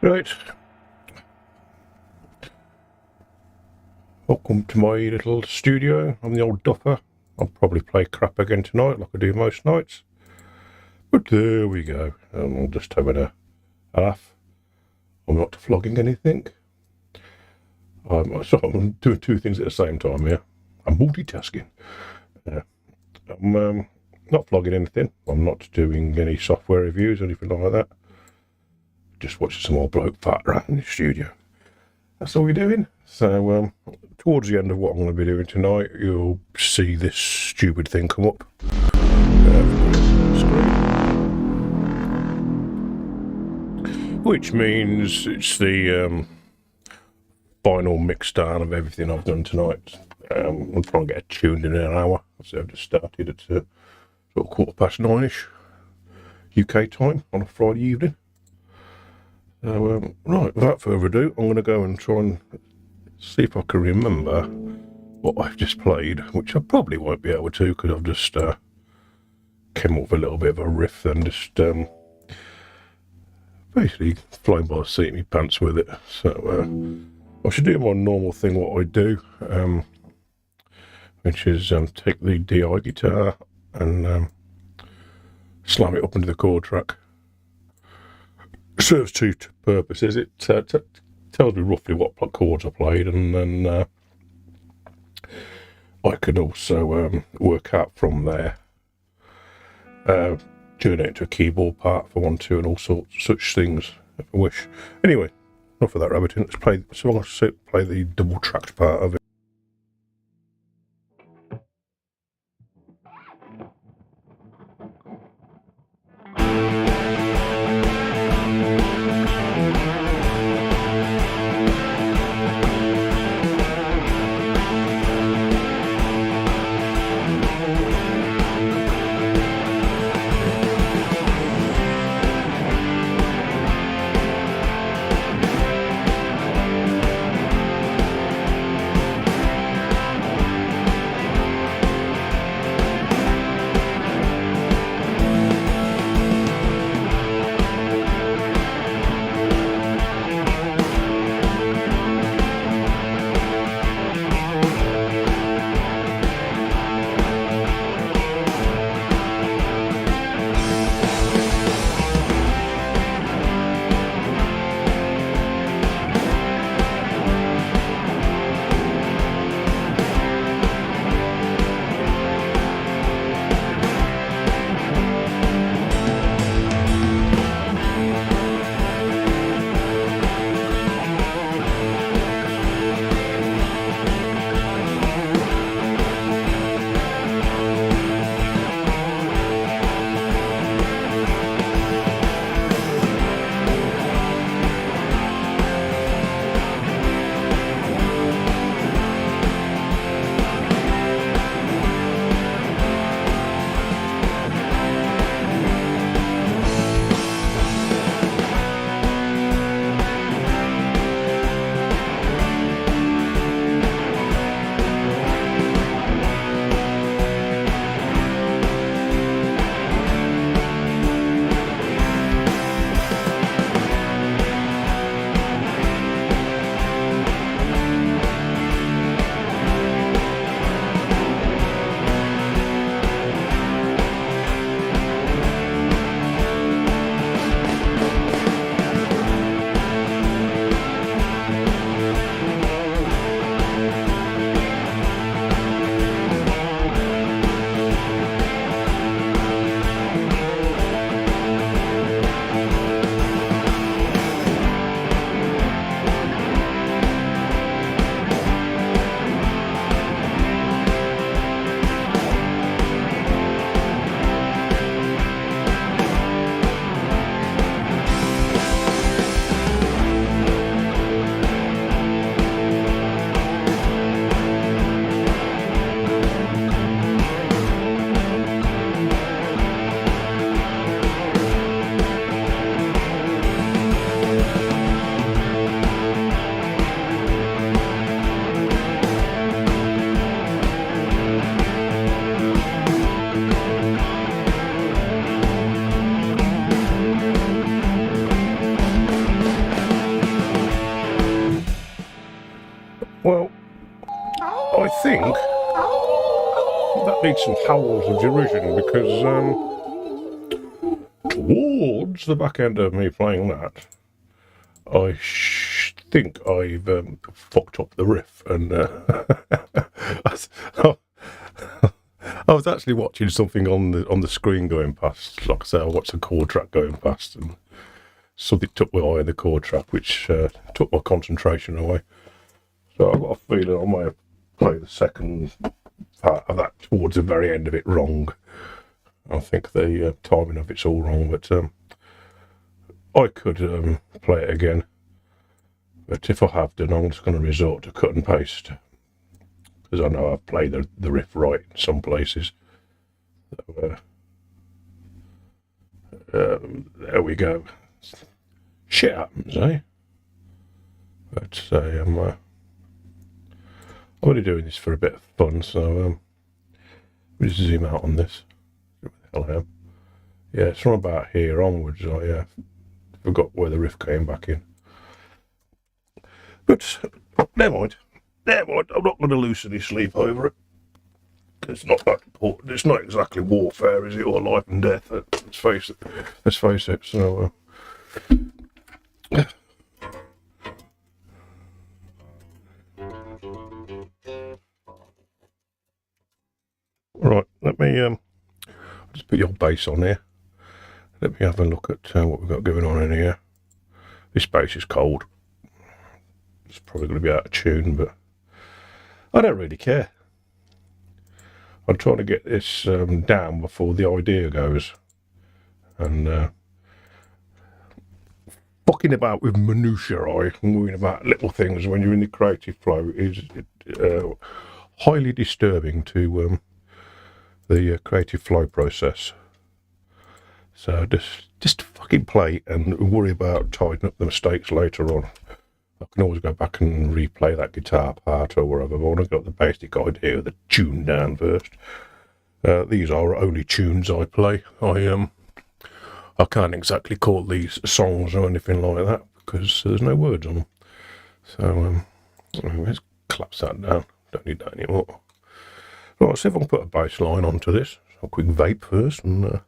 Right, welcome to my little studio. I'm the old Duffer. I'll probably play crap again tonight like I do most nights. But there we go. I'm just having a laugh. I'm not flogging anything. So I'm doing two things at the same time here. I'm multitasking. I'm not flogging anything. I'm not doing any software reviews or anything like that. Just watching some old bloke fart around in the studio. That's all we're doing. So towards the end of what I'm going to be doing tonight, you'll see this stupid thing come up. Which means it's the final mix down of everything I've done tonight. I'm trying to get it tuned in an hour. So I've just started at sort of 9:15ish UK time on a Friday evening. So, right, without further ado, I'm going to go and try and see if I can remember what I've just played, which I probably won't be able to because I've just came up with a little bit of a riff and just basically flying by the seat of my pants with it. So I should do my normal thing, what I do, which is take the DI guitar and slam it up into the chord track. Serves two purposes. It tells me roughly what chords I played, and then I can also work out from there, turn it into a keyboard part if I want to, and all sorts such things if I wish. Anyway, enough of that rabbiting. Let's play. So I'm going to play the double tracked part of it. think that needs some howls of derision because towards the back end of me playing that, I think I've fucked up the riff, and I was actually watching something on the screen going past. Like I say, I watched a chord track going past, and something took my eye in the chord track, which took my concentration away. So I've got a feeling I might have played the second part of that towards the very end of it wrong. I think the timing of it's all wrong, but I could play it again. But if I have done, I'm just going to resort to cut and paste, because I know I've played the riff right in some places. So, there we go. Shit happens, eh? But I'm only doing this for a bit of fun, so we'll just zoom out on this. Where the hell I am. Yeah, it's from about here onwards. I forgot where the riff came back in. But never mind. I'm not going to lose any sleep over it. It's not that important. It's not exactly warfare, is it, or life and death? Let's face it. So, right. Let me just put your bass on here. Let me have a look at what we've got going on in here. This bass is cold. It's probably going to be out of tune, but I don't really care. I'm trying to get this down before the idea goes. And fucking about with minutiae and worrying about little things when you're in the creative flow is highly disturbing to the creative flow process. So just fucking play and worry about tidying up the mistakes later on. I can always go back and replay that guitar part or whatever. I want to get the basic idea of the tune down first. These are only tunes I play. I can't exactly call these songs or anything like that because there's no words on them. So let's collapse that down. Don't need that anymore. Right, let's see if I can put a bass line onto this. A quick vape first and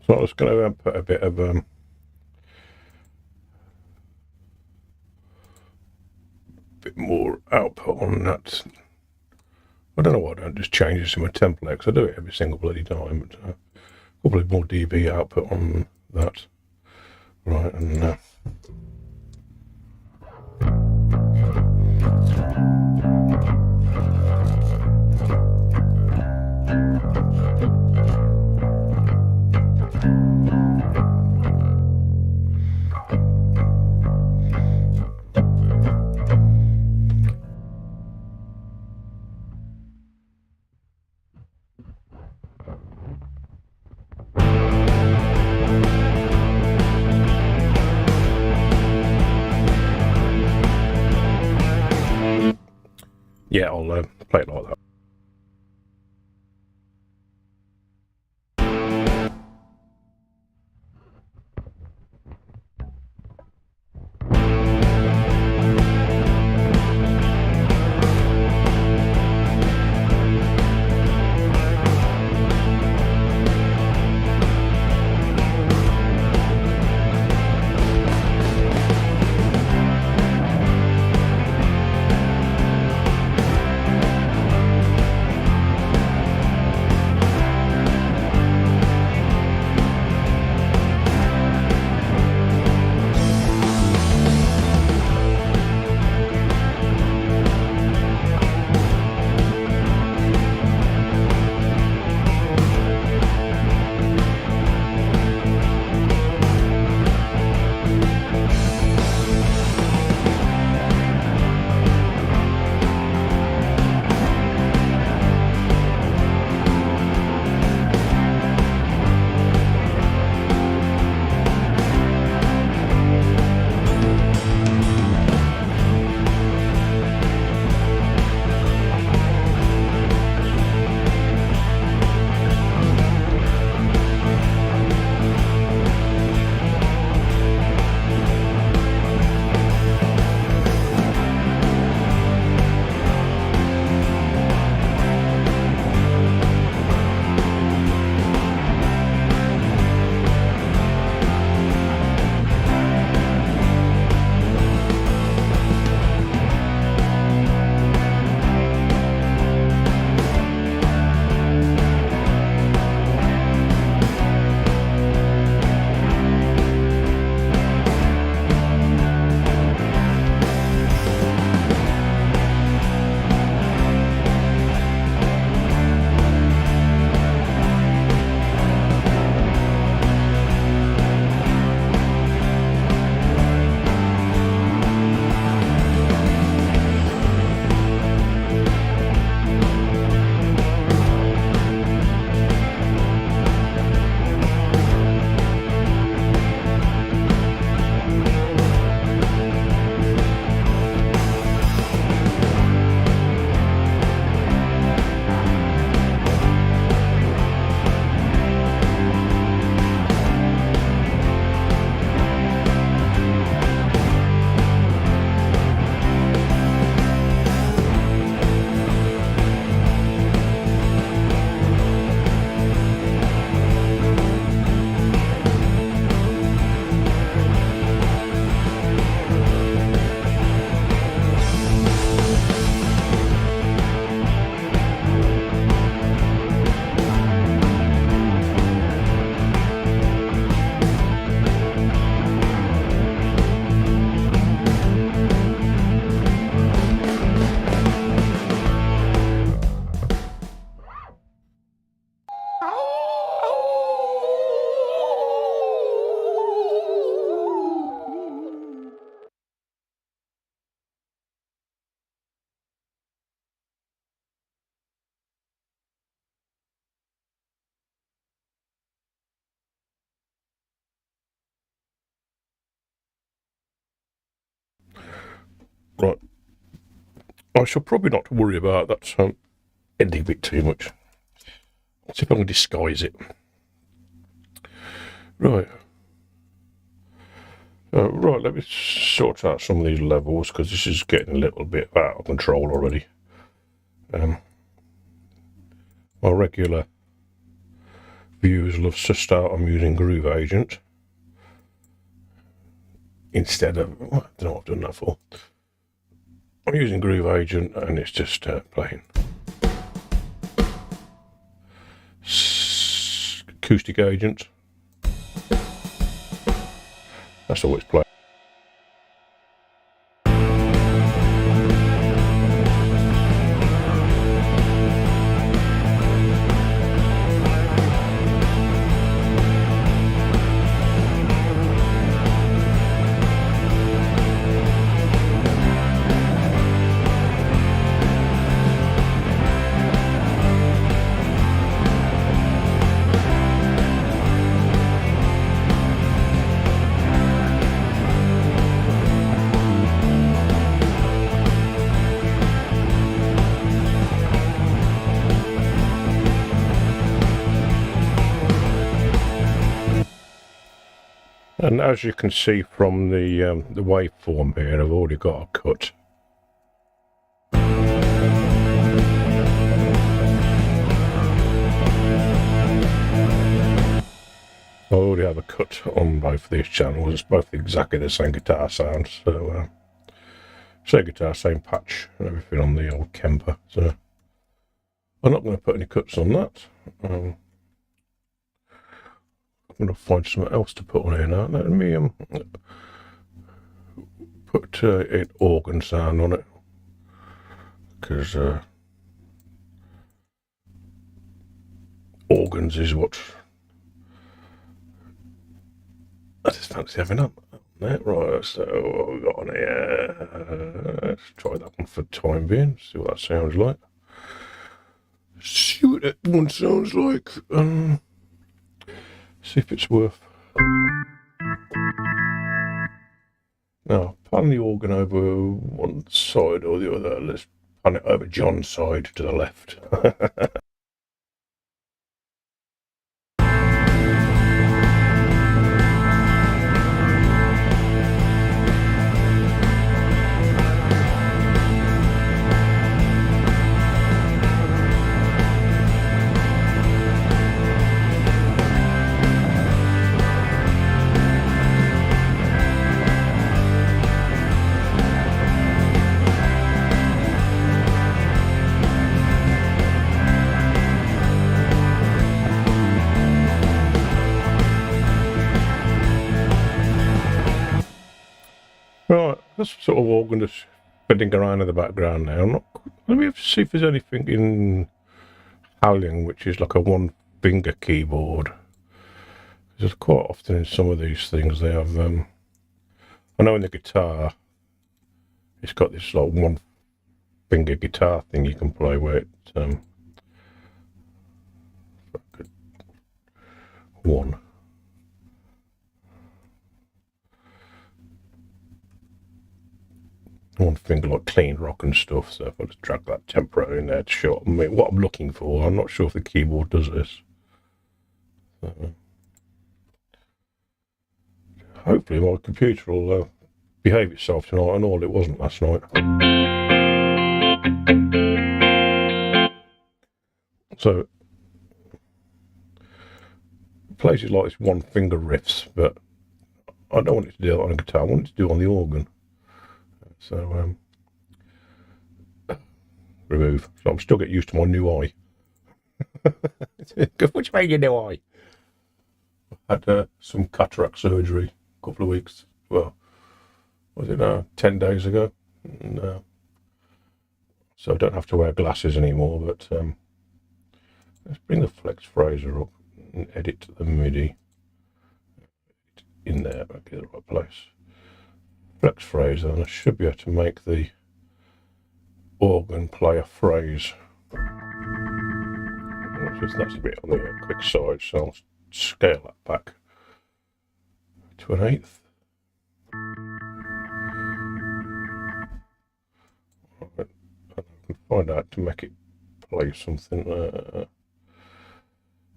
so I was going to put a bit of bit more output on that. I don't know why I don't just change this in my template, because I do it every single bloody time, but probably more dB output on that. Right, and yeah, I'll play it like that. Right. I shall probably not worry about that ending a bit too much. Let's see if I can disguise it. Right. Right, let me sort out some of these levels, because this is getting a little bit out of control already. My regular viewers will have sussed out I'm using Groove Agent instead of, I don't know what I've done that for. I'm using Groove Agent and it's just playing acoustic agent. That's all it's playing. And as you can see from the waveform here, I've already got a cut. I already have a cut on both of these channels. It's both exactly the same guitar sound, so same guitar, same patch, and everything on the old Kemper. So I'm not going to put any cuts on that. I'm going to find something else to put on here now. Let me put an organ sound on it, because organs is what I just fancy having up there. Right, so what have we got on here? Let's try that one for the time being, see what that sounds like. See what that one sounds like. See if it's worth. Now, pan the organ over one side or the other. Let's pan it over John's side to the left. Right, that's sort of organ just fiddling around in the background now. Let me see if there's anything in Howling which is like a one finger keyboard. Because quite often in some of these things they have, I know in the guitar it's got this like one finger guitar thing you can play where it, one. One finger like clean rock and stuff, so if I just drag that tempo in there to show what I'm looking for. I'm not sure if the keyboard does this. Hopefully my computer will behave itself tonight and all it wasn't last night. So places like this one finger riffs, but I don't want it to do that on a guitar, I want it to do it on the organ. So remove. So I'm still getting used to my new eye. Which made your new eye? I had some cataract surgery a couple of weeks. Well, was it 10 days ago? And, so I don't have to wear glasses anymore. But let's bring the flex phraser up and edit the MIDI in there, back in the right place. Flex phraser, and I should be able to make the organ play a phrase. That's a bit on the quick side, so I'll scale that back to 1/8. find out to make it play something.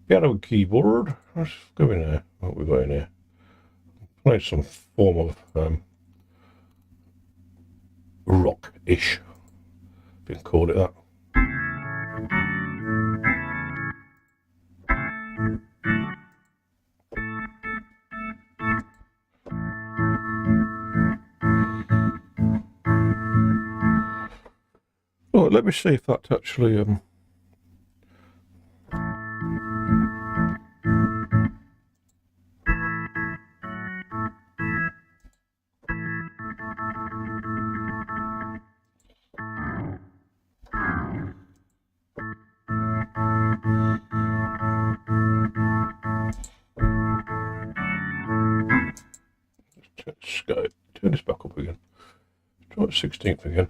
Piano and keyboard. Let's go in there. What we got in here? Play some form of rock-ish, if you can call it that. Right, let me see if that actually let's go turn this back up again. Try the 16th again.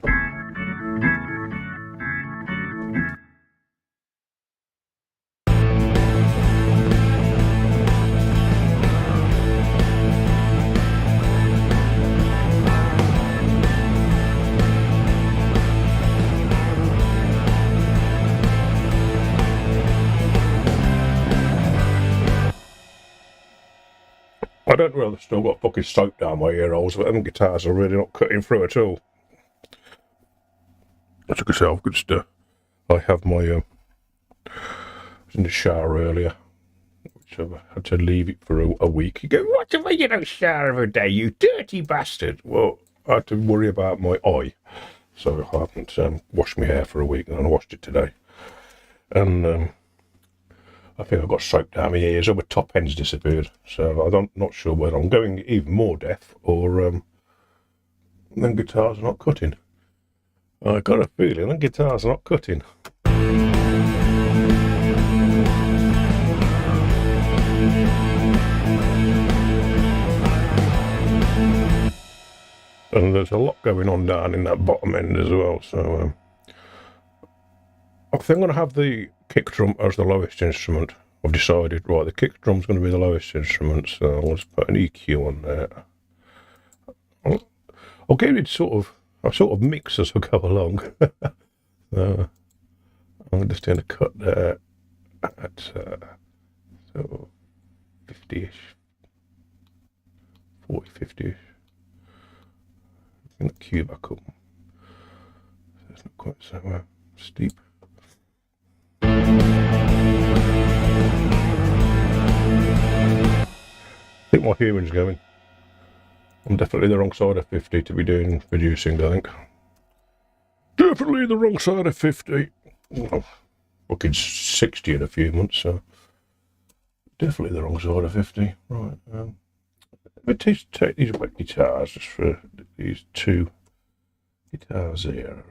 I don't know whether I've still got fucking soap down my ear holes, but them guitars are really not cutting through at all. As you can see, I've just, I have my, I was in the shower earlier, which I've had to leave it for a week. You go, what the way you don't shower every day, you dirty bastard? Well, I had to worry about my eye, so I haven't washed my hair for a week, and I washed it today. And I think I've got soap down my ears, all my top ends disappeared. So I'm not sure whether I'm going even more deaf or them guitars are not cutting. I got a feeling them guitars are not cutting. And there's a lot going on down in that bottom end as well. So I think I'm going to have the kick drum as the lowest instrument. I've decided, right, the kick drum's going to be the lowest instrument, so I'll just put an EQ on there. I'll get it sort of mix as I go along. I'm just going to cut there at sort of 50-ish, 40, 50-ish. Bring the cue back up. So it's not quite so steep. I think my hearing's going. I'm definitely the wrong side of 50 to be doing producing, I think. Definitely the wrong side of 50. Well, fucking 60 in a few months, so definitely the wrong side of 50. Right. Let me take these wet guitars just for these two guitars here.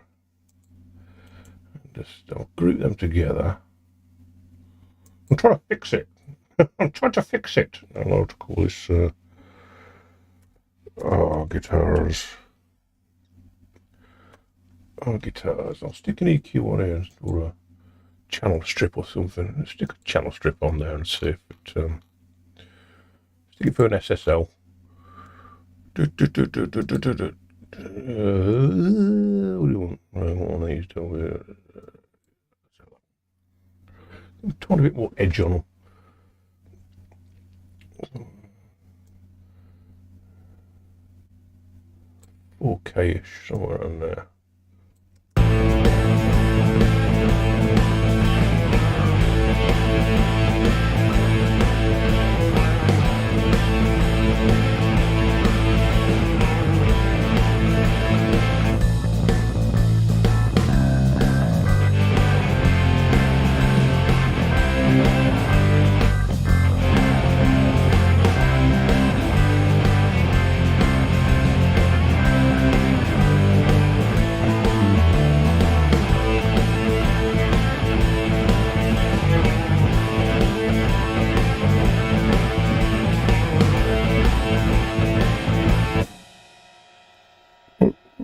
And just I'll group them together. I'm trying to fix it. I'm trying to fix it. I don't know what to call this. Guitars. Guitars. I'll stick an EQ on here or a channel strip or something. Let's stick a channel strip on there and see if it. Stick it for an SSL. What do you want? I want one of these. A tiny bit more edge on them. 4K-ish, somewhere around there.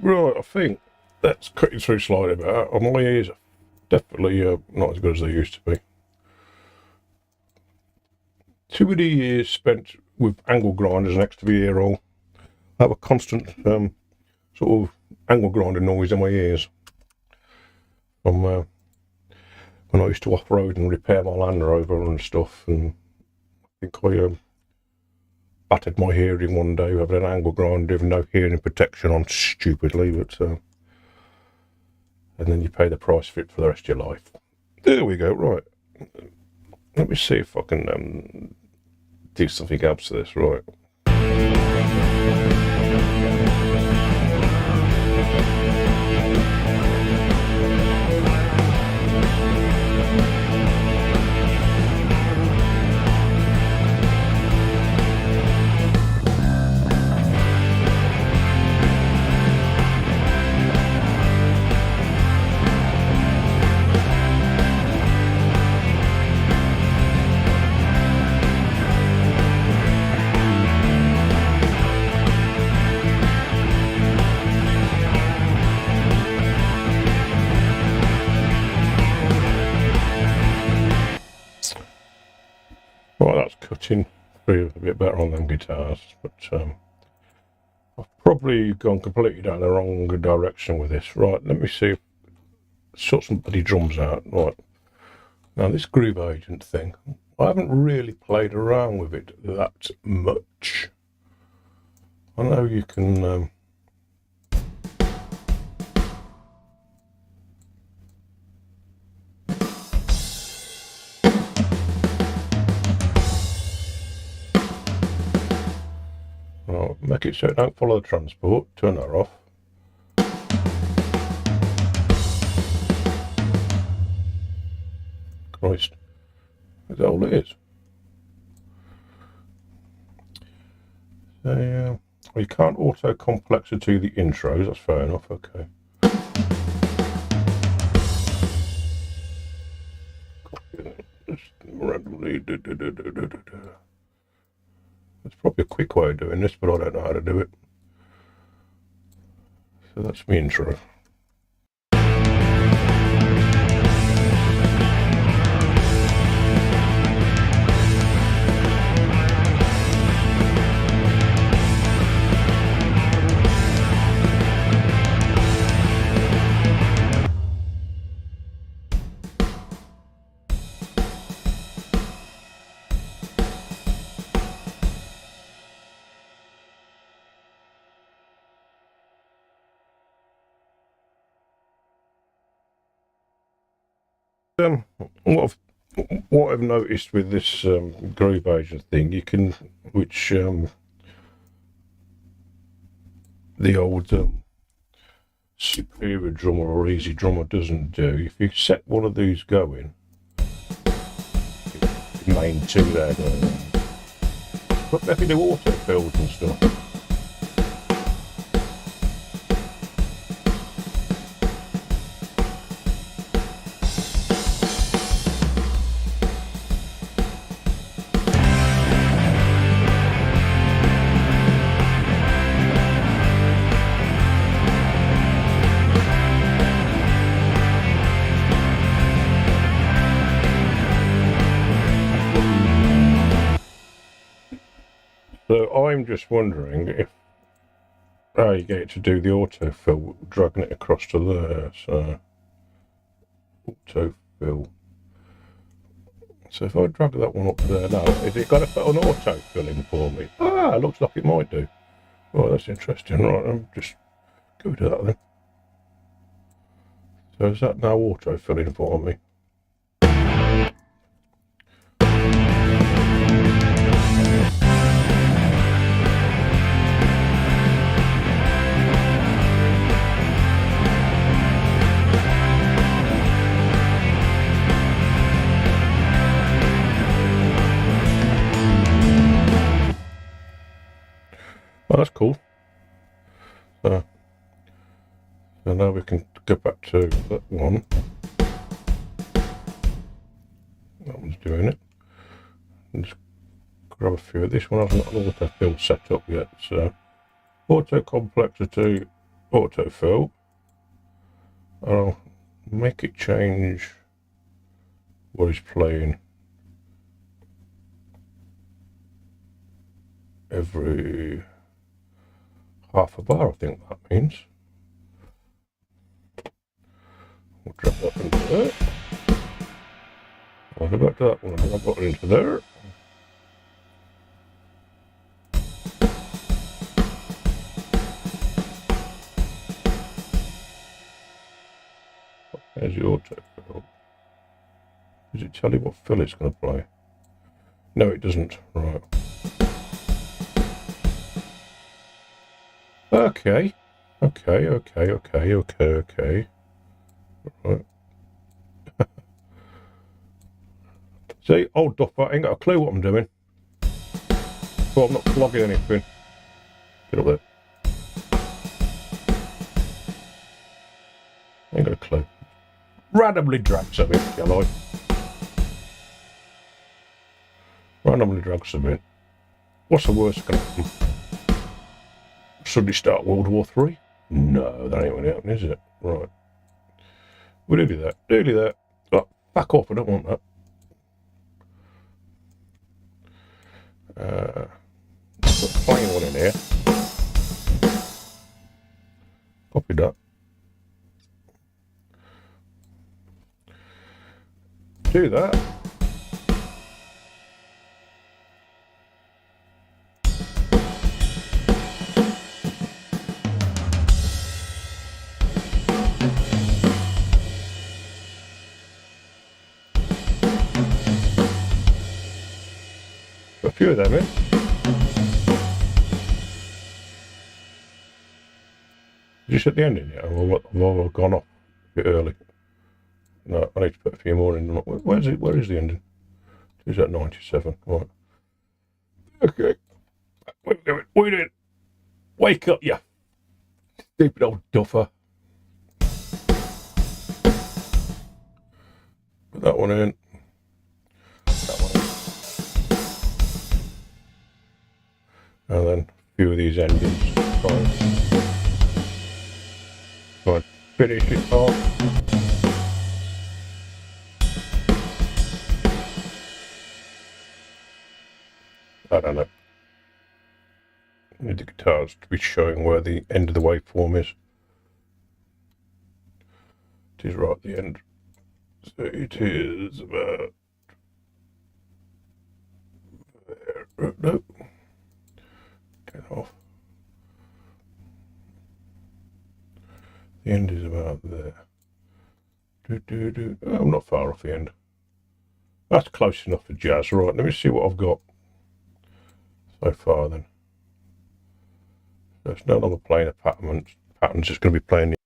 Right, I think that's cutting through slightly better. My ears are definitely not as good as they used to be. Too many years spent with angle grinders next to the ear hole. I have a constant sort of angle grinder noise in my ears. from when I used to off-road and repair my Land Rover and stuff, and I think I battered my hearing one day with an angle grinder with no hearing protection on stupidly, but and then you pay the price for it for the rest of your life. There we go, right. Let me see if I can do something else to this, right. Right, that's cutting through a bit better on them guitars, but I've probably gone completely down the wrong direction with this. Right, let me see. Sort some bloody drums out. Right, now this Groove Agent thing, I haven't really played around with it that much. I know you can make it so it don't follow the transport. Turn that off. Christ, is that all it is? So, well, you can't auto complexity the intros. That's fair enough. Okay. There's probably a quick way of doing this, but I don't know how to do it. So that's my intro. What I've noticed with this Groove Agent thing, you can, which the old Superior drummer or Easy drummer doesn't do. If you set one of these going, main two there, but they can do auto fills and stuff. So I'm just wondering if you get it to do the autofill, dragging it across to there. So autofill. So if I drag that one up there now, is it got to put an autofill in for me? Looks like it might do. Oh, that's interesting. Right, I'll just go to that then. So is that now autofilling for me? Oh, that's cool. So now we can go back to that one. That one's doing it. And just grab a few. This one hasn't got an autofill set up yet. So auto complexity, autofill. I'll make it change what he's playing every half a bar, I think that means. We'll drop that into there. What about that one? Drop that into there. There's the auto fill. Does it tell you what fill it's going to play? No, it doesn't. Right. Okay. Okay. Right. See, old Duffer ain't got a clue what I'm doing. So I'm not flogging anything. Get up there. Ain't got a clue. Randomly drag some in, shall I? Randomly drag some in. What's the worst going to happen? Suddenly start World War III? No, that ain't going to happen, is it? Right. We'll do that. Do that. Oh, back off, I don't want that. Put a plain one in here. Copy that. Do that. A few of them in. Did you set the ending yet? Or have I gone off a bit early? No, I need to put a few more in. Where is it? Where is the ending? Is that 97? Right. Okay. What are you doing? Wake up, you stupid old duffer. Put that one in. That one in. And then a few of these endings. Try and finish it off. I don't know. I need the guitars to be showing where the end of the waveform is. It is right at the end. So it is about there. No. Get off. The end is about there. Oh, I'm not far off the end. That's close enough for jazz. Right, let me see what I've got so far then. So it's no longer playing a pattern, it's just going to be playing the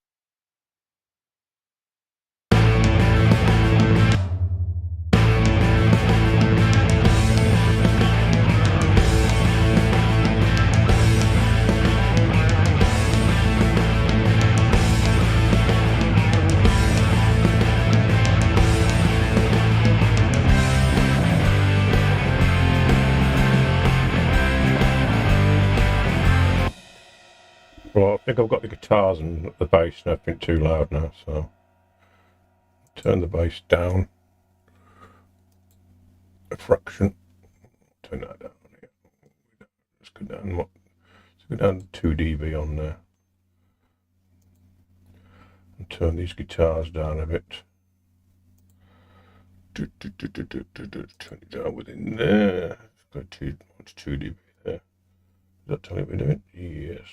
Right, I think I've got the guitars and the bass and everything too loud now, so turn the bass down a fraction. Turn that down here. Let's go down 2 dB on there. And turn these guitars down a bit. Turn it down within there. Go to 2 dB there. Does that tell you what we're doing? Yes.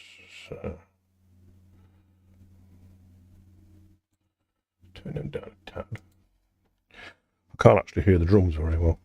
Turn them down a tad. I can't actually hear the drums very well.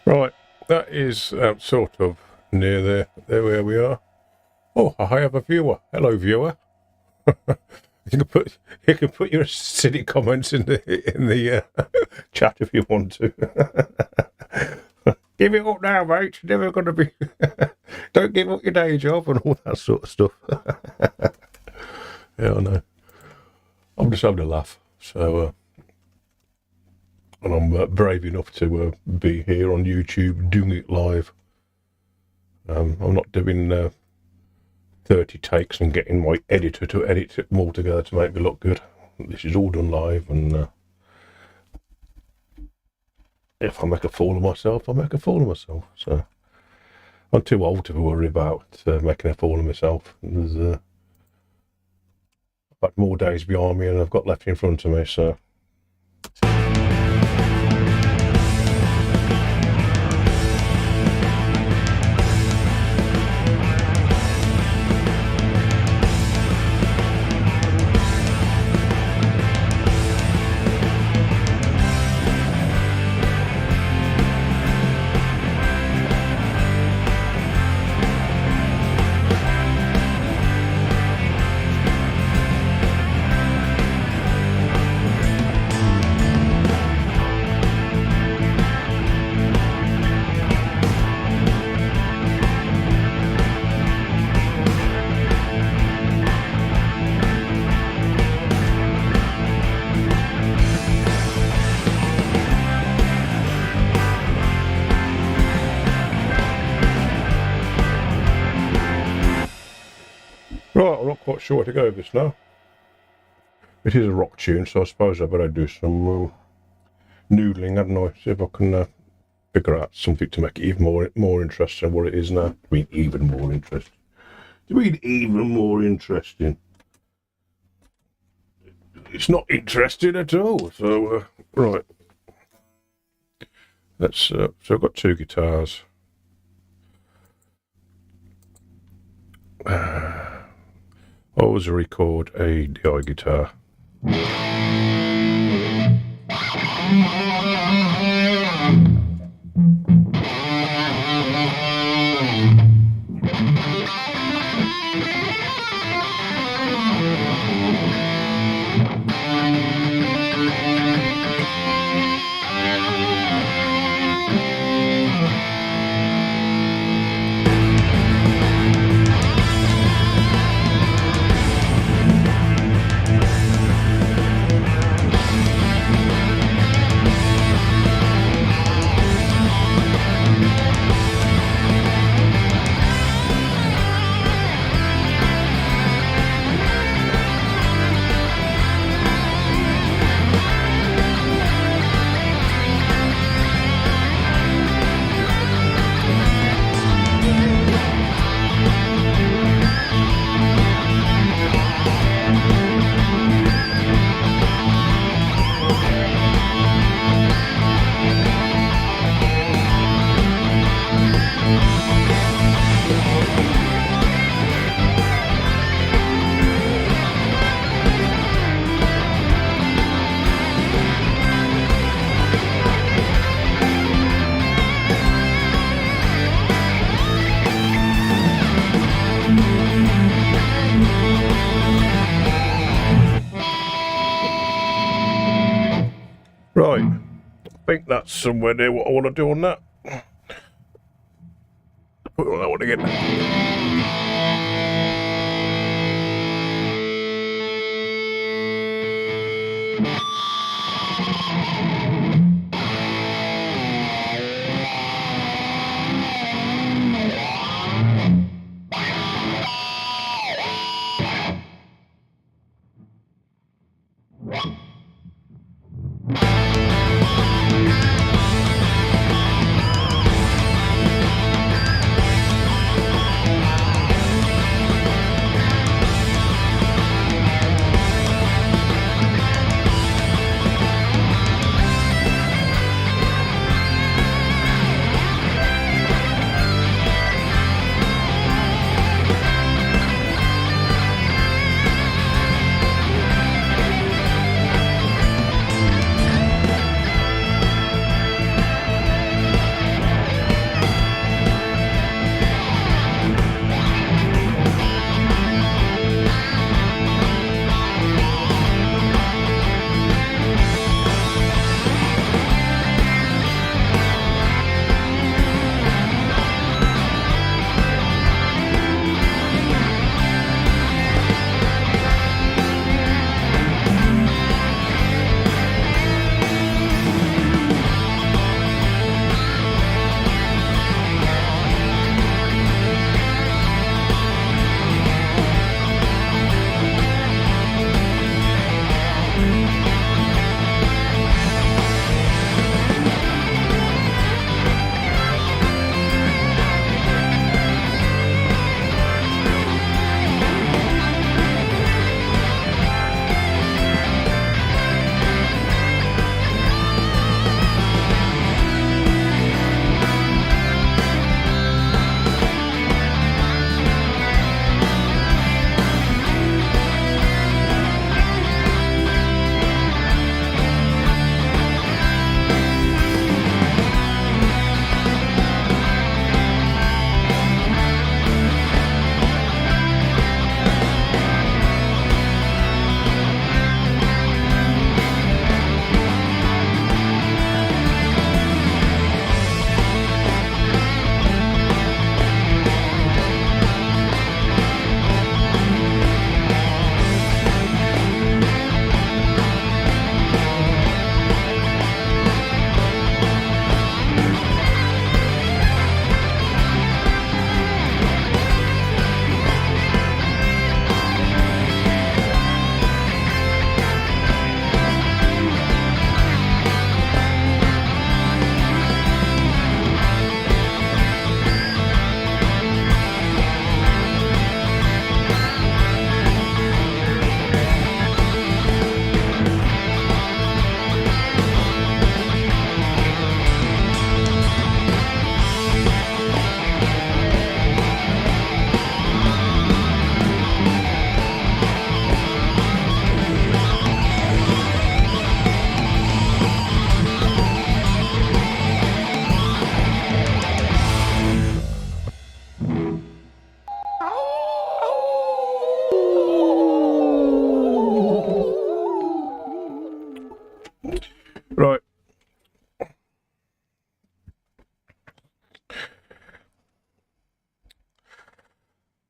Right, that is sort of near there where we are. Oh, I have a viewer. Hello, viewer. You can put your silly comments in the chat if you want to. Give it up now, mate. You're never going to be. Don't give up your day job and all that sort of stuff. Yeah, I know. I'm just having a laugh. So, and I'm brave enough to be here on YouTube doing it live. I'm not doing 30 takes and getting my editor to edit it all together to make me look good. This is all done live, and if I make a fool of myself, I make a fool of myself. So I'm too old to worry about making a fool of myself. There's I've had more days behind me and I've got left in front of me, so. Right, I'm not quite sure where to go with this now. It is a rock tune, so I suppose I better do some noodling, hadn't I? See if I can figure out something to make it even more interesting than what it is now. I mean, even more interesting. I mean, even more interesting. It's not interesting at all. So, right. Let's. So I've got two guitars. I always record a DI guitar. Right, I think that's somewhere near what I want to do on that. Put on that one again.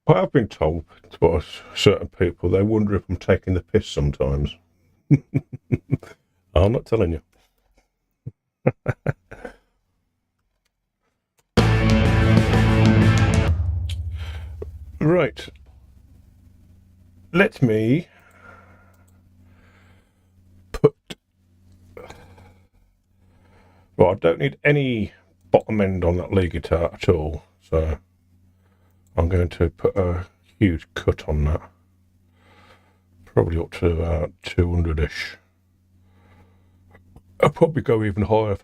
I have been told by certain people they wonder if I'm taking the piss sometimes. I'm not telling you. Right. Let me put. Well, I don't need any bottom end on that lead guitar at all, so I'm going to put a huge cut on that. Probably up to about 200-ish. I'll probably go even higher if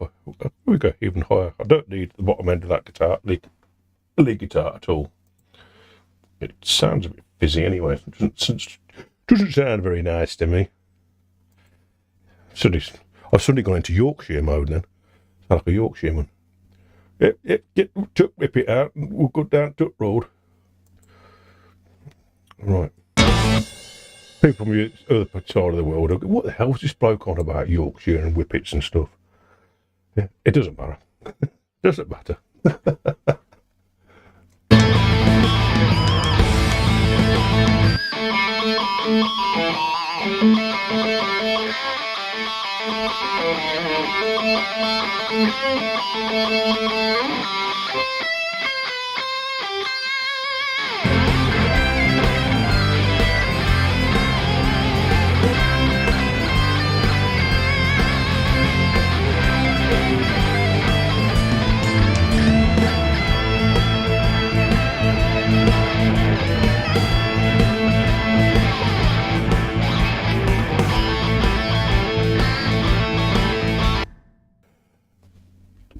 we go even higher. I don't need the bottom end of that guitar, lead guitar at all. It sounds a bit fizzy anyway. It doesn't sound very nice to me. I've suddenly gone into Yorkshire mode then. Sound like a Yorkshireman. Get Tuck, whip it out, and we'll go down Tuck Road. Right. People from the other side of the world go, what the hell is this bloke on about Yorkshire and whippets and stuff? Yeah, it doesn't matter. Doesn't matter.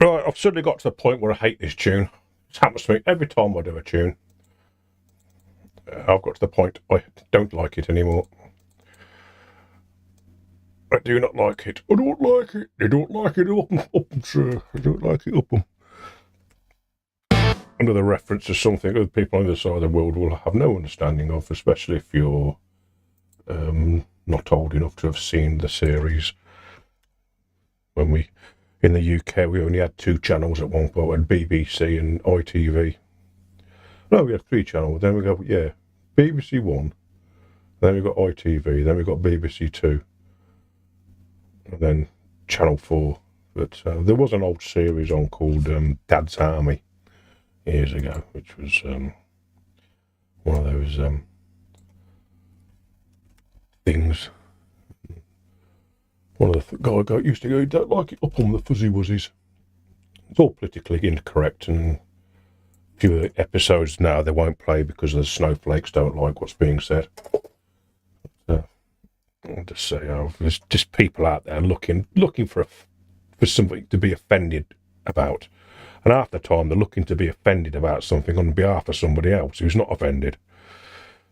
Right, I've suddenly got to the point where I hate this tune. It happens to me every time I do a tune. I've got to the point I don't like it anymore. I do not like it. I don't like it. I don't like it up, sir. I don't like it up. Another reference to something other people on the other side of the world will have no understanding of, especially if you're not old enough to have seen the series. When we, in the UK, we only had 2 channels at one point. We had BBC and ITV. No, we had 3 channels. Then we got, BBC One. Then we got ITV. Then we got BBC Two. And then Channel 4. But there was an old series on called Dad's Army years ago, which was one of those things. One of the guy used to go, don't like it up on the fuzzy wuzzies. It's all politically incorrect, and a few of the episodes now they won't play because the snowflakes don't like what's being said. I'll just say, there's just people out there looking for something to be offended about, and half the time they're looking to be offended about something on behalf of somebody else who's not offended.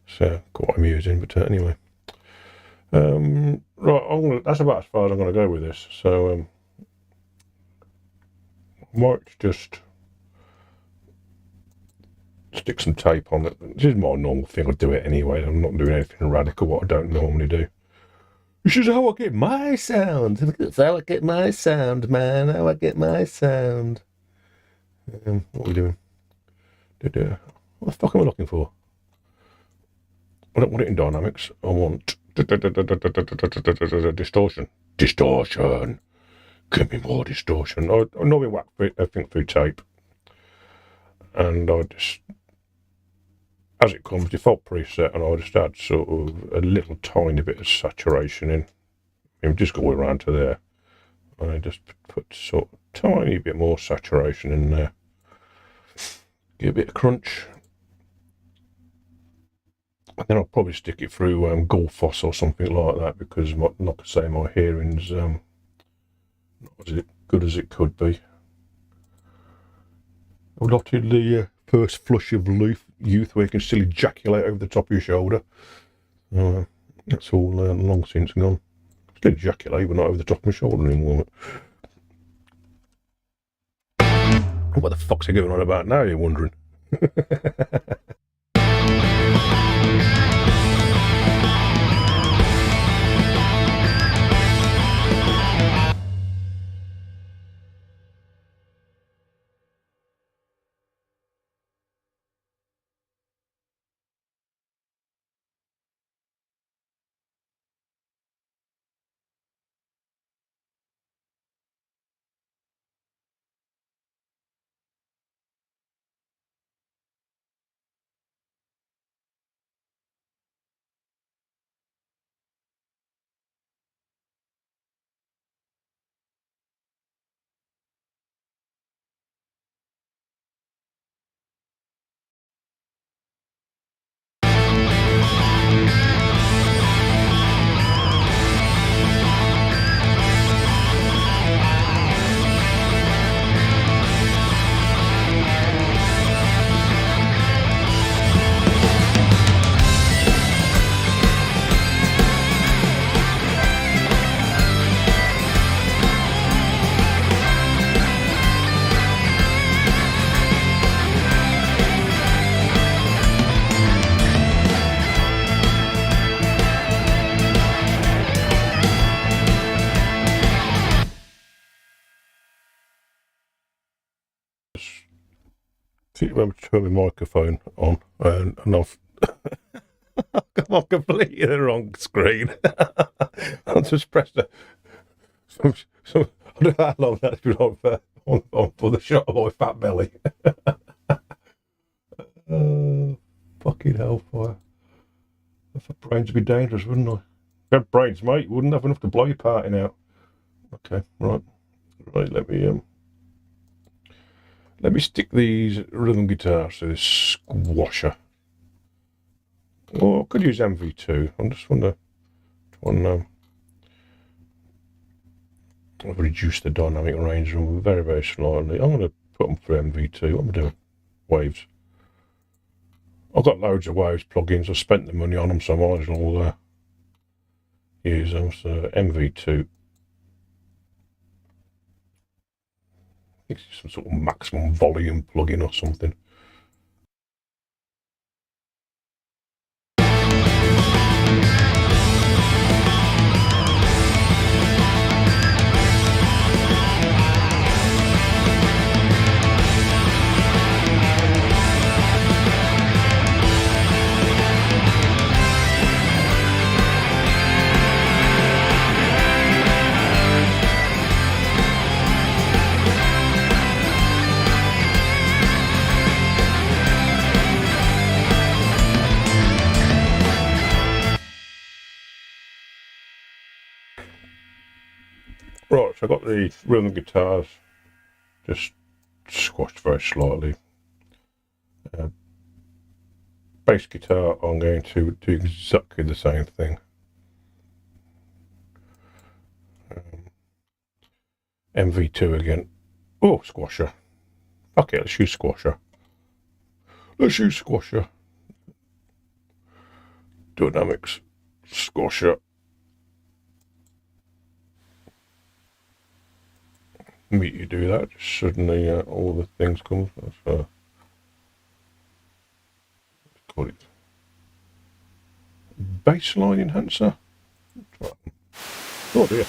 So quite amusing, but anyway. Right, that's about as far as I'm going to go with this. So might just stick some tape on it. This is my normal thing. I do it anyway. I'm not doing anything radical what I don't normally do. This is how I get my sound. That's how I get my sound, man. How I get my sound. What are we doing? What the fuck am I looking for? I don't want it in dynamics. I want distortion. Distortion. Give me more distortion. I normally whack everything through tape. And I just, as it comes, default preset, and I just add sort of a little tiny bit of saturation in. I just go around to there. And I just put sort of tiny bit more saturation in there. Give a bit of crunch. And then I'll probably stick it through Duffers or something like that, because, like I say, my hearing's not as good as it could be. Not in the first flush of youth where you can still ejaculate over the top of your shoulder. That's all long since gone. Still ejaculate, but not over the top of my shoulder anymore. What the fuck's he going on about now, you're wondering? I remember to turn my microphone on, and I've come on completely the wrong screen. I just pressed some, I don't know how long that's been on for the shot of my fat belly. Fucking hellfire. If the brains would be dangerous, wouldn't I? If you had brains, mate, you wouldn't have enough to blow your parting out. Okay, right. Right, let me stick these rhythm guitars to this squasher. Or I could use MV2. I just want to I've reduced the dynamic range of them very, very slightly. I'm going to put them through MV2. What am I doing? Waves. I've got loads of Waves plugins. I've spent the money on them, so I might as well use them. So MV2. I think it's some sort of maximum volume plugin or something. Right, so I've got the rhythm guitars just squashed very slightly. Bass guitar, I'm going to do exactly the same thing. MV2 again. Oh, squasher. Fuck it, let's use squasher. Let's use squasher. Dynamics. Squasher. Me you do that, just suddenly all the things come. So, call it baseline enhancer. Oh dear.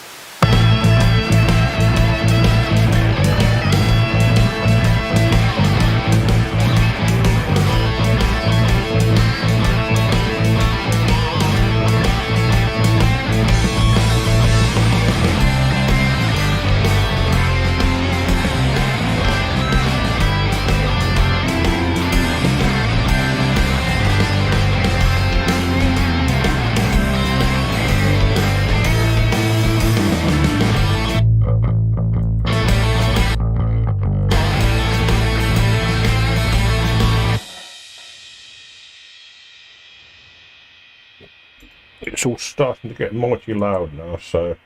It's all starting to get mighty loud now, so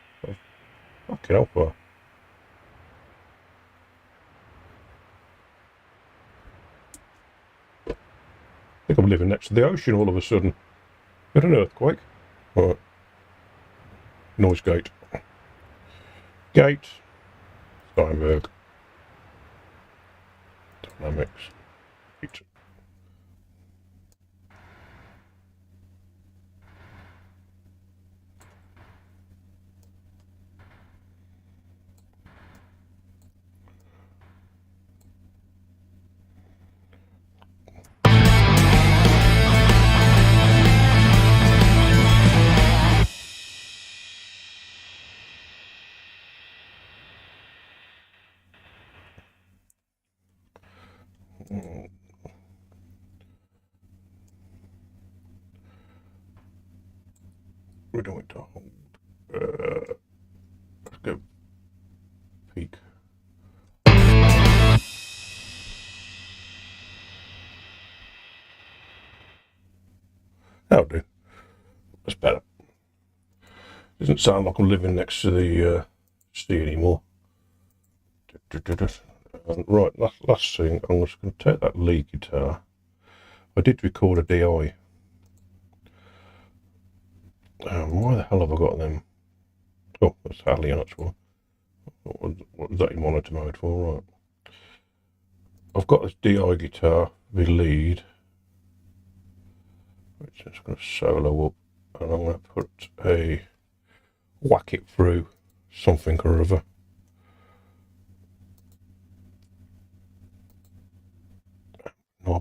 fucking hell for. I think I'm living next to the ocean all of a sudden. Got an earthquake. Right. Noise gate. Gate. Steinberg. Dynamics. Gate. We're going to hold. Let's go peak. That'll do. That's better. Doesn't sound like I'm living next to the sea anymore. Right, last thing, I'm just going to take that lead guitar. I did record a DI. Why the hell have I got them? Oh, that's Hadley, that's why. What was that in monitor mode for? Right. I've got this DI guitar with lead, which is going to solo up, and I'm going to put a whack it through something or other.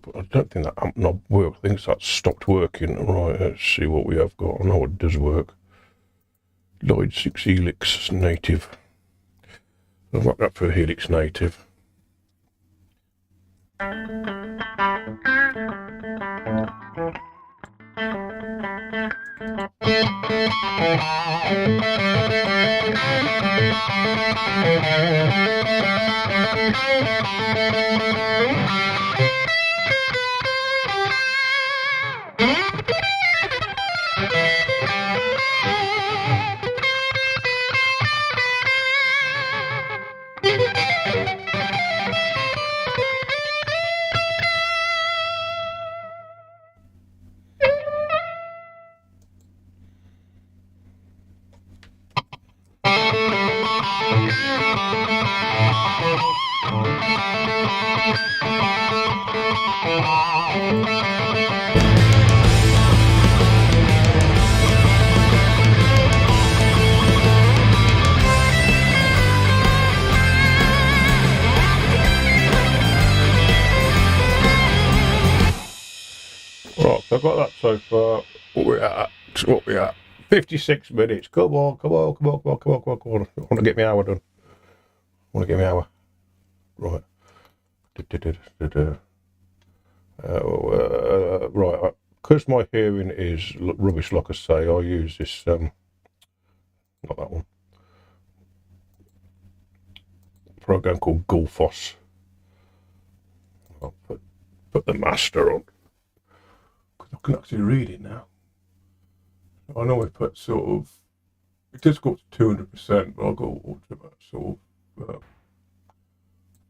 knob. I don't think that amp knob works. I think that's stopped working. Right, let's see what we have got. I know it does work. Lloyd 6 Helix native. I've got that for a Helix native. Right, so I've got that so far. What we at? 56 minutes. Come on. I want to get my hour done. Right. Right, because my hearing is rubbish, like I say, I use this, not that one, program called Duffers. I'll put the master on, because I can actually read it now. I know I put sort of, it does go up to 200%, but I'll go up to about sort of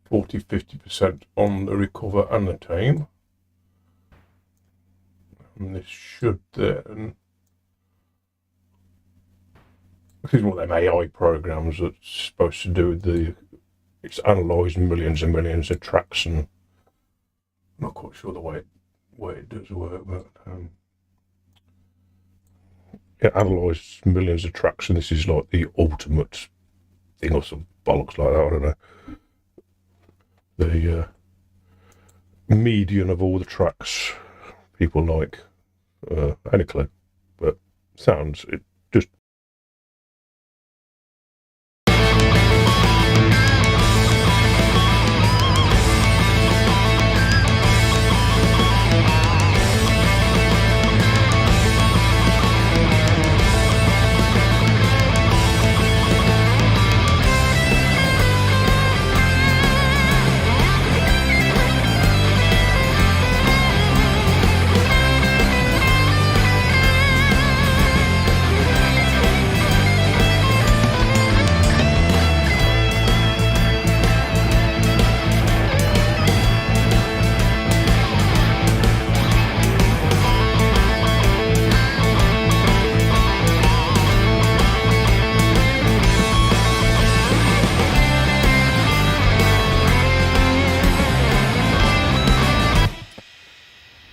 40-50% on the recover and the tame. And this should then, this is one of them AI programs that's supposed to do it's analysing millions and millions of tracks, and I'm not quite sure the way it does work, but it analyses millions of tracks, and this is like the ultimate thing or some bollocks like that, I don't know. The median of all the tracks people like, any clue, but sounds, it just.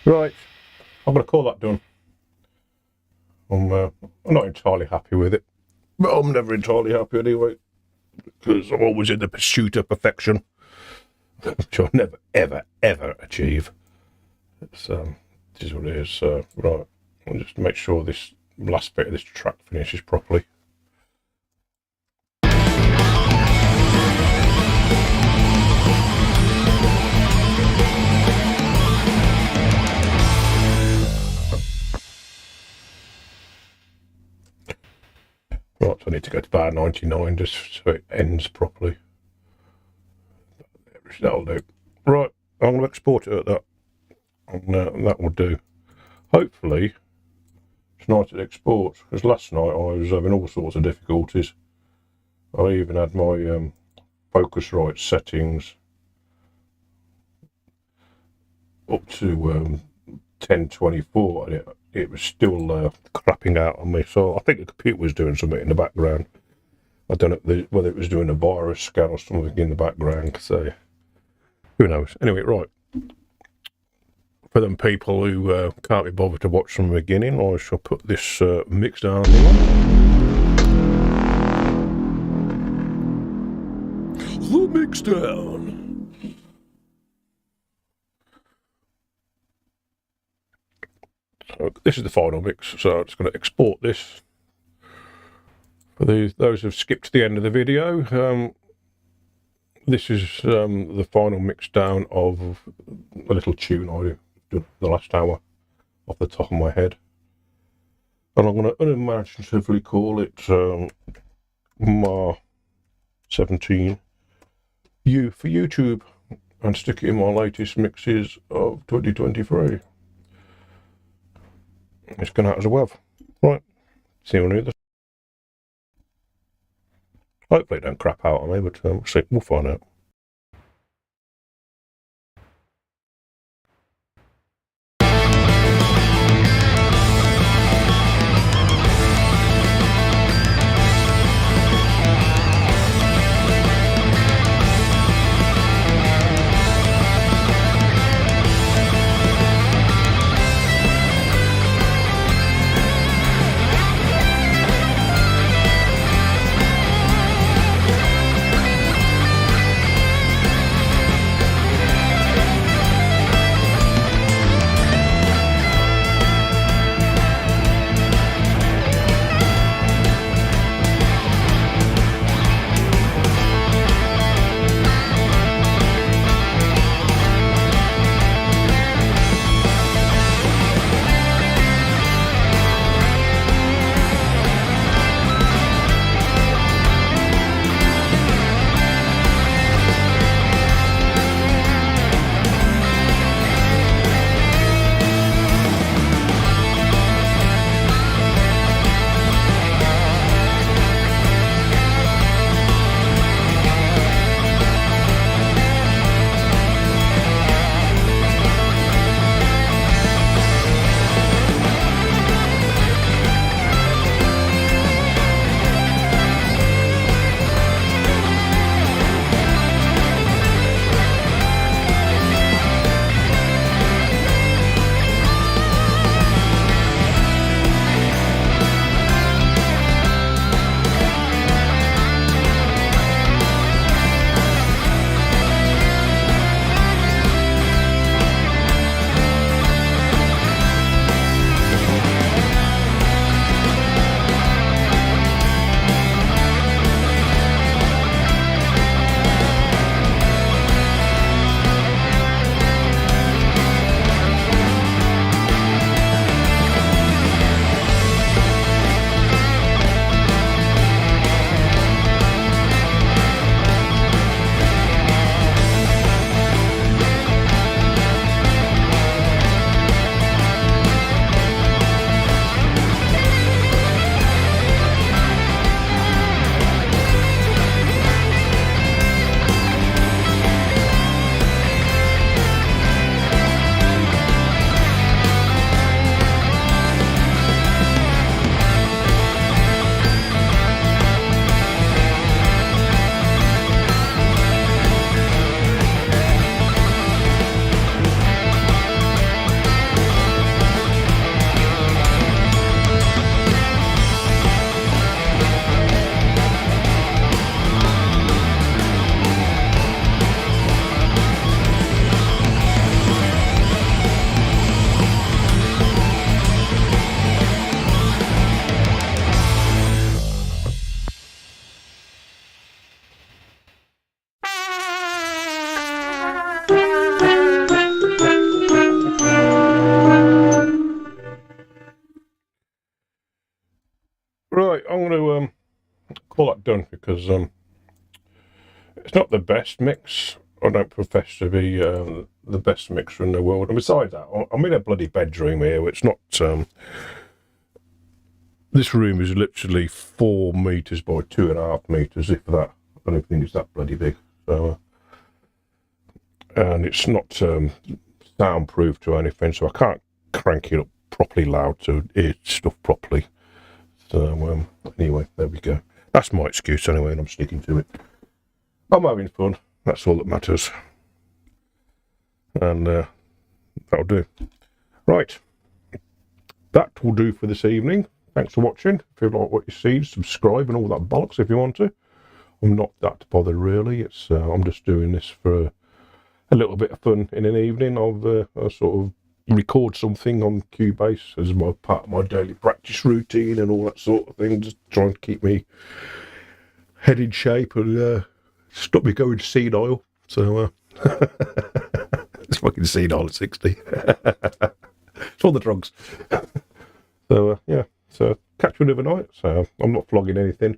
Right, I'm going to call that done. I'm not entirely happy with it, but I'm never entirely happy anyway, because I'm always in the pursuit of perfection, which I'll never, ever, ever achieve. This is what it is. Right, I'll just make sure this last bit of this track finishes properly. Right, so I need to go to bar 99 just so it ends properly. That'll do. Right, I'm going to export it at that, and that will do. Hopefully, tonight it exports, because last night I was having all sorts of difficulties. I even had my Focusrite settings up to 1024, and it was still crapping out on me, so I think the computer was doing something in the background. I don't know whether it was doing a virus scan or something in the background, so who knows. Anyway, right, for them people who can't be bothered to watch from the beginning, I shall put this mix down on. The mix down. this is the final mix, so I'm just going to export this. For those who've skipped the end of the video, this is the final mix down of a little tune I did the last hour off the top of my head. And I'm going to unimaginatively call it Ma 17 U for YouTube, and stick it in my latest mixes of 2023. It's going out as a WAV. Right, see what I do. Hopefully it don't crap out on me, but we'll find out. Right, I'm going to call that done, because it's not the best mix. I don't profess to be the best mixer in the world. And besides that, I'm in a bloody bedroom here. It's not... this room is literally 4 metres by 2.5 metres, if that. I don't think it's that bloody big. So, and it's not soundproof to anything, so I can't crank it up properly loud to hear stuff properly. So anyway, there we go. That's my excuse anyway, and I'm sticking to it. I'm having fun. That's all that matters. And that'll do. Right. That will do for this evening. Thanks for watching. If you like what you see, subscribe and all that bollocks if you want to. I'm not that bothered really. It's I'm just doing this for a little bit of fun in an evening of sort of record something on Cubase as my part of my daily practice routine and all that sort of thing, just trying to keep me head in shape and stop me going senile. So it's fucking senile at 60. It's all the drugs. So yeah, so catch me another night. So I'm not flogging anything.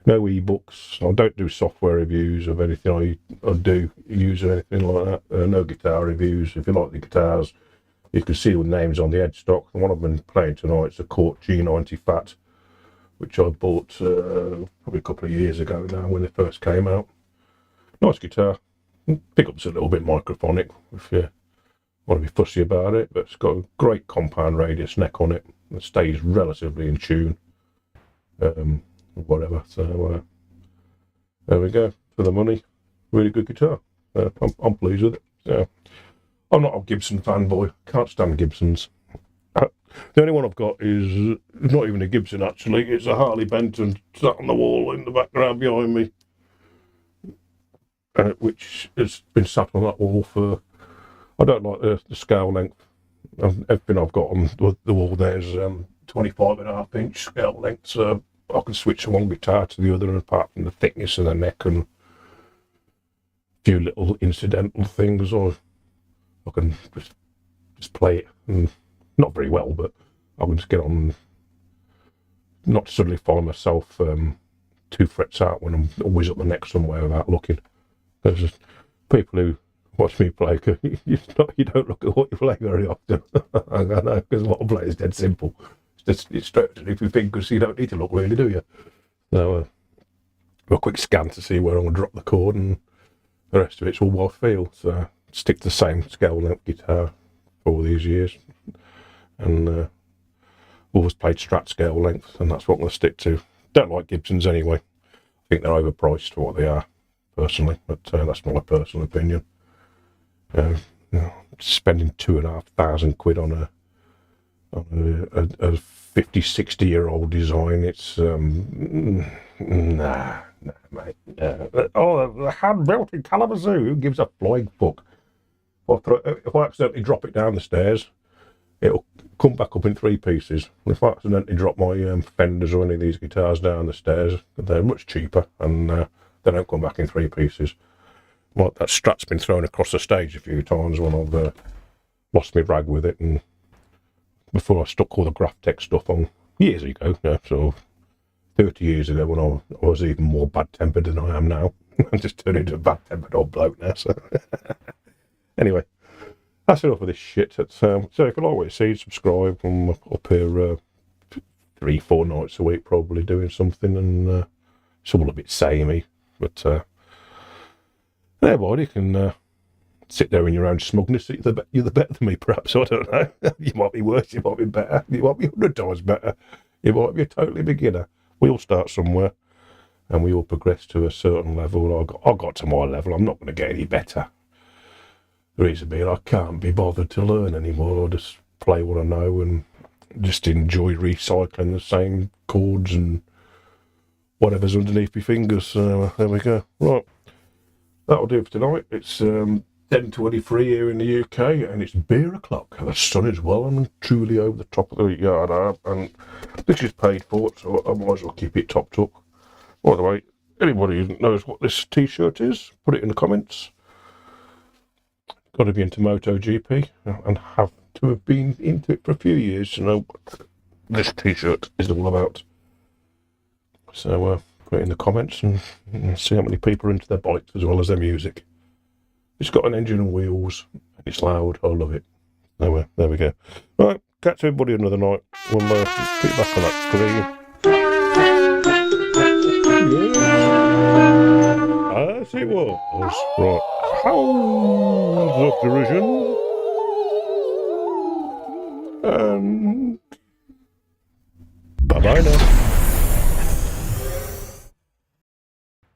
No ebooks. I don't do software reviews of anything I do use or anything like that. No guitar reviews. If you like the guitars, you can see the names on the headstock. The one I've been playing tonight is a Cort G90 Fat, which I bought probably a couple of years ago now when it first came out. Nice guitar. Pickup's a little bit microphonic if you want to be fussy about it, but it's got a great compound radius neck on it. It stays relatively in tune. Whatever. So there we go. For the money, really good guitar. I'm pleased with it. So, I'm not a Gibson fanboy. Can't stand Gibsons. The only one I've got is not even a Gibson actually. It's a Harley Benton sat on the wall in the background behind me, which has been sat on that wall for. I don't like the scale length. Everything I've got on the wall there is 25.5-inch scale length, so I can switch from one guitar to the other, and apart from the thickness of the neck and a few little incidental things, or I can just play it, and not very well, but I can just get on, not suddenly find myself 2 frets out when I'm always up the neck somewhere without looking. There's people who watch me play, you don't look at what you play very often. I know, because what I play is dead simple. It's straight underneath your fingers, so you don't need to look really, do you? So a quick scan to see where I'm going to drop the chord, and the rest of it's all I feel. So stick to the same scale length guitar for all these years, and always played Strat scale length, and that's what I'm going to stick to. Don't like Gibsons anyway. I think they're overpriced for what they are, personally, but that's my personal opinion. Spending £2,500 on a 50, 60-year-old design, it's nah, mate. Oh, the hand built in Kalamazoo. Who gives a flying fuck? If I accidentally drop it down the stairs, it'll come back up in 3 pieces. If I accidentally drop my Fenders or any of these guitars down the stairs, they're much cheaper, and they don't come back in 3 pieces. Like that Strat's been thrown across the stage a few times when I've lost my rag with it, and before I stuck all the Graphtec stuff on years ago, so 30 years ago, when I was even more bad-tempered than I am now. I'm just turned into a bad-tempered old bloke now, so. Anyway, that's enough of this shit. So if you like what you see, subscribe. I'm up here 3-4 nights a week probably doing something, and it's all a bit samey, but everybody can sit there in your own smugness. You're the better than me, perhaps. I don't know. You might be worse, you might be better, you might be 100 times better, you might be a totally beginner. We all start somewhere, and we all progress to a certain level. I got to my level. I'm not going to get any better. The reason being, I can't be bothered to learn anymore. I just play what I know and just enjoy recycling the same chords and whatever's underneath my fingers. So there we go. Right, that'll do for tonight. It's 10:23 here in the UK, and it's beer o'clock. The sun is well and truly over the top of the yard, and this is paid for, so I might as well keep it topped up. By the way, anybody who knows what this t-shirt is, put it in the comments. Got to be into MotoGP and have to have been into it for a few years to know what this t-shirt is all about. So put it in the comments and see how many people are into their bikes as well as their music. It's got an engine and wheels, and it's loud. I love it. There we go. Right, catch everybody another night. We'll put it back on that screen. Yes, as it was. Right, howls of derision. And bye-bye now.